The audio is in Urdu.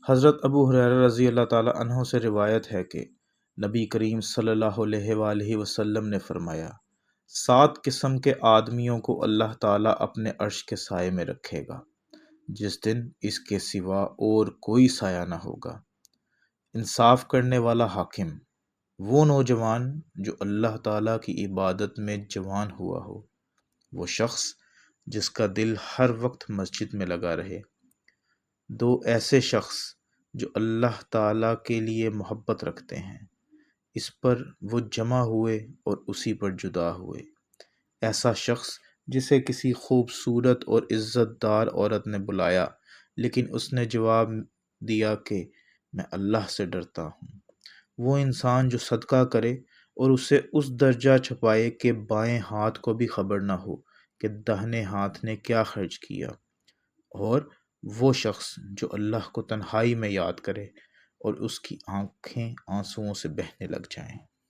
حضرت ابو ہریرہ رضی اللہ تعالیٰ عنہ سے روایت ہے کہ نبی کریم صلی اللہ علیہ وآلہ وسلم نے فرمایا، 7 قسم کے آدمیوں کو اللہ تعالیٰ اپنے عرش کے سائے میں رکھے گا جس دن اس کے سوا اور کوئی سایہ نہ ہوگا۔ انصاف کرنے والا حاکم، وہ نوجوان جو اللہ تعالیٰ کی عبادت میں جوان ہوا ہو، وہ شخص جس کا دل ہر وقت مسجد میں لگا رہے، 2 ایسے شخص جو اللہ تعالیٰ کے لیے محبت رکھتے ہیں، اس پر وہ جمع ہوئے اور اسی پر جدا ہوئے، ایسا شخص جسے کسی خوبصورت اور عزت دار عورت نے بلایا لیکن اس نے جواب دیا کہ میں اللہ سے ڈرتا ہوں، وہ انسان جو صدقہ کرے اور اسے اس درجہ چھپائے کہ بائیں ہاتھ کو بھی خبر نہ ہو کہ داہنے ہاتھ نے کیا خرچ کیا، اور وہ شخص جو اللہ کو تنہائی میں یاد کرے اور اس کی آنکھیں آنسوؤں سے بہنے لگ جائیں۔